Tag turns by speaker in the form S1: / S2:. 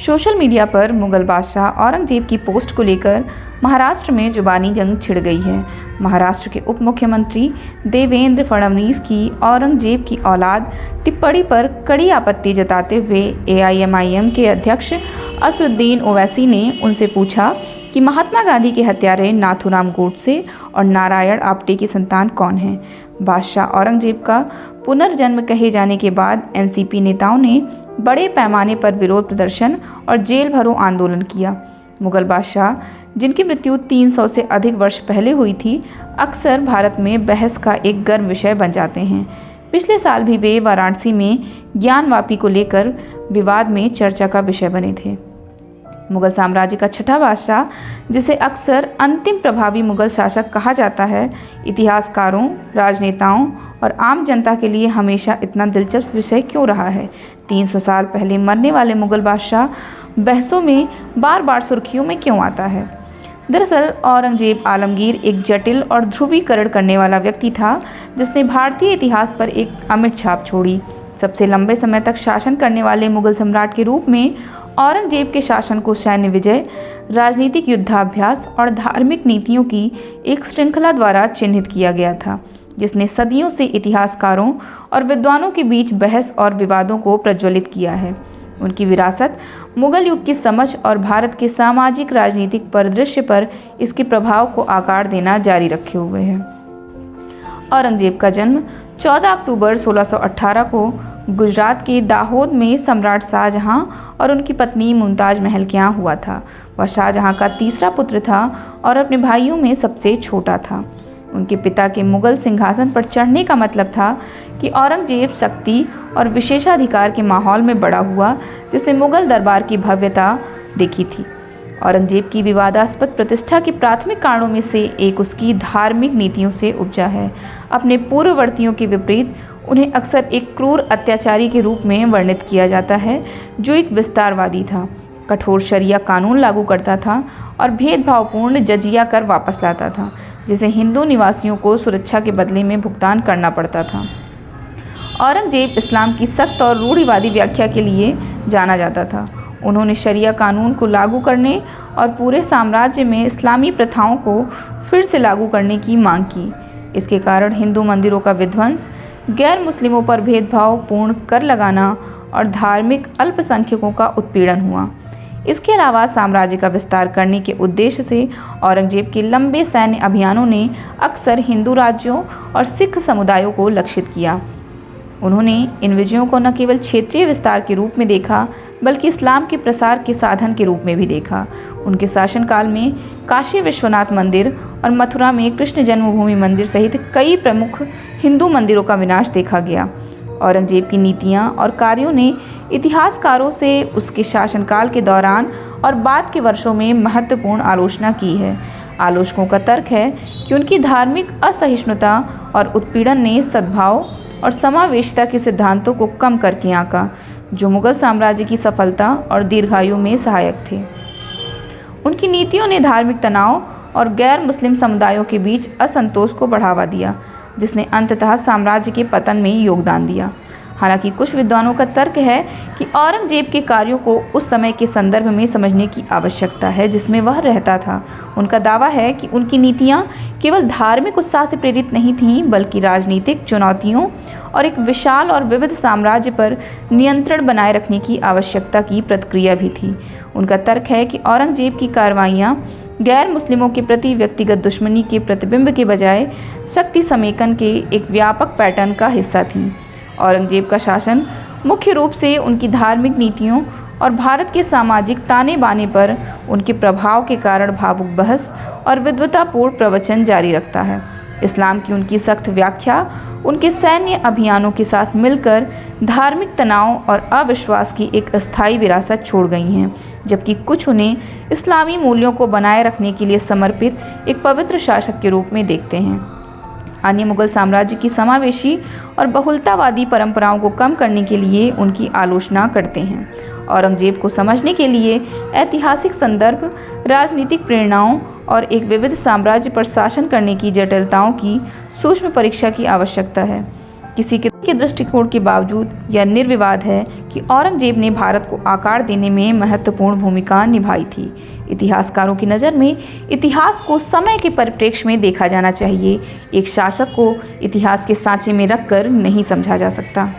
S1: Social media पर मुगल बादशाह औरंगजेब की पोस्ट को लेकर महाराष्ट्र में जुबानी जंग छिड़ गई है। महाराष्ट्र के उप मुख्यमंत्री देवेंद्र फडणवीस की औरंगजेब की औलाद टिप्पणी पर कड़ी आपत्ति जताते हुए एआईएमआईएम के अध्यक्ष असदुद्दीन ओवैसी ने उनसे पूछा कि महात्मा गांधी के हत्यारे नाथूराम गोडसे और नारायण आप्टे की संतान कौन है। बादशाह औरंगजेब का पुनर्जन्म कहे जाने के बाद एनसीपी नेताओं ने बड़े पैमाने पर विरोध प्रदर्शन और जेल भरो आंदोलन किया। मुगल बादशाह, जिनकी मृत्यु 300 से अधिक वर्ष पहले हुई थी, अक्सर भारत में बहस का एक गर्म विषय बन जाते हैं। पिछले साल भी वे वाराणसी में ज्ञानवापी को लेकर विवाद में चर्चा का विषय बने थे। मुगल साम्राज्य का छठा बादशाह, जिसे अक्सर अंतिम प्रभावी मुगल शासक कहा जाता है, इतिहासकारों, राजनेताओं और आम जनता के लिए हमेशा इतना दिलचस्प विषय क्यों रहा है। 300 साल पहले मरने वाले मुगल बादशाह बहसों में बार बार सुर्खियों में क्यों आता है। दरअसल औरंगजेब आलमगीर एक जटिल और ध्रुवीकरण करने वाला व्यक्ति था, जिसने भारतीय इतिहास पर एक अमिट छाप छोड़ी। सबसे लंबे समय तक शासन करने वाले मुगल सम्राट के रूप में औरंगजेब के शासन को सैन्य विजय, राजनीतिक युद्धाभ्यास और धार्मिक नीतियों की एक श्रृंखला द्वारा चिन्हित किया गया था, जिसने सदियों से इतिहासकारों और विद्वानों के बीच बहस और विवादों को प्रज्वलित किया है। उनकी विरासत मुगल युग की समझ और भारत के सामाजिक राजनीतिक परिदृश्य पर इसके प्रभाव को आकार देना जारी रखे हुए है। औरंगजेब का जन्म 14 अक्टूबर 1618 को गुजरात के दाहोद में सम्राट शाहजहां और उनकी पत्नी मुमताज महल के यहाँ हुआ था। वह शाहजहां का तीसरा पुत्र था और अपने भाइयों में सबसे छोटा था। उनके पिता के मुगल सिंहासन पर चढ़ने का मतलब था कि औरंगजेब शक्ति और विशेषाधिकार के माहौल में बड़ा हुआ, जिसने मुगल दरबार की भव्यता देखी थी। औरंगजेब की विवादास्पद प्रतिष्ठा के प्राथमिक कारणों में से एक उसकी धार्मिक नीतियों से उपजा है। अपने पूर्ववर्तियों के विपरीत उन्हें अक्सर एक क्रूर अत्याचारी के रूप में वर्णित किया जाता है, जो एक विस्तारवादी था, कठोर शरिया कानून लागू करता था और भेदभावपूर्ण जजिया कर वापस लाता था, जिसे हिंदू निवासियों को सुरक्षा के बदले में भुगतान करना पड़ता था। औरंगजेब इस्लाम की सख्त और रूढ़िवादी व्याख्या के लिए जाना जाता था। उन्होंने शरिया कानून को लागू करने और पूरे साम्राज्य में इस्लामी प्रथाओं को फिर से लागू करने की मांग की। इसके कारण हिंदू मंदिरों का विध्वंस, गैर मुस्लिमों पर भेदभावपूर्ण कर लगाना और धार्मिक अल्पसंख्यकों का उत्पीड़न हुआ। इसके अलावा साम्राज्य का विस्तार करने के उद्देश्य से औरंगजेब के लंबे सैन्य अभियानों ने अक्सर हिंदू राज्यों और सिख समुदायों को लक्षित किया। उन्होंने इन विजयों को न केवल क्षेत्रीय विस्तार के रूप में देखा, बल्कि इस्लाम के प्रसार के साधन के रूप में भी देखा। उनके शासनकाल में काशी विश्वनाथ मंदिर और मथुरा में कृष्ण जन्मभूमि मंदिर सहित कई प्रमुख हिंदू मंदिरों का विनाश देखा गया। औरंगजेब की नीतियाँ और कार्यों ने इतिहासकारों से उसके शासनकाल के दौरान और बाद के वर्षों में महत्वपूर्ण आलोचना की है। आलोचकों का तर्क है कि उनकी धार्मिक असहिष्णुता और उत्पीड़न ने सद्भाव और समावेशिता के सिद्धांतों को कम करके आंका, जो मुगल साम्राज्य की सफलता और दीर्घायु में सहायक थे। उनकी नीतियों ने धार्मिक तनाव और गैर मुस्लिम समुदायों के बीच असंतोष को बढ़ावा दिया, जिसने अंततः साम्राज्य के पतन में योगदान दिया। हालांकि कुछ विद्वानों का तर्क है कि औरंगजेब के कार्यों को उस समय के संदर्भ में समझने की आवश्यकता है जिसमें वह रहता था। उनका दावा है कि उनकी नीतियां केवल धार्मिक उत्साह से प्रेरित नहीं थीं, बल्कि राजनीतिक चुनौतियों और एक विशाल और विविध साम्राज्य पर नियंत्रण बनाए रखने की आवश्यकता की प्रतिक्रिया भी थी। उनका तर्क है कि औरंगजेब की कार्रवाइयाँ गैर मुस्लिमों के प्रति व्यक्तिगत दुश्मनी के प्रतिबिंब के बजाय शक्ति समेकन के एक व्यापक पैटर्न का हिस्सा थीं। औरंगजेब का शासन मुख्य रूप से उनकी धार्मिक नीतियों और भारत के सामाजिक ताने बाने पर उनके प्रभाव के कारण भावुक बहस और विद्वतापूर्ण प्रवचन जारी रखता है। इस्लाम की उनकी सख्त व्याख्या उनके सैन्य अभियानों के साथ मिलकर धार्मिक तनाव और अविश्वास की एक अस्थायी विरासत छोड़ गई हैं, जबकि कुछ उन्हें इस्लामी मूल्यों को बनाए रखने के लिए समर्पित एक पवित्र शासक के रूप में देखते हैं। अन्य मुगल साम्राज्य की समावेशी और बहुलतावादी परंपराओं को कम करने के लिए उनकी आलोचना करते हैं। औरंगजेब को समझने के लिए ऐतिहासिक संदर्भ, राजनीतिक प्रेरणाओं और एक विविध साम्राज्य पर शासन करने की जटिलताओं की सूक्ष्म परीक्षा की आवश्यकता है। किसी के दृष्टिकोण के बावजूद यह निर्विवाद है कि औरंगजेब ने भारत को आकार देने में महत्वपूर्ण भूमिका निभाई थी। इतिहासकारों की नज़र में इतिहास को समय के परिप्रेक्ष्य में देखा जाना चाहिए। एक शासक को इतिहास के सांचे में रखकर नहीं समझा जा सकता।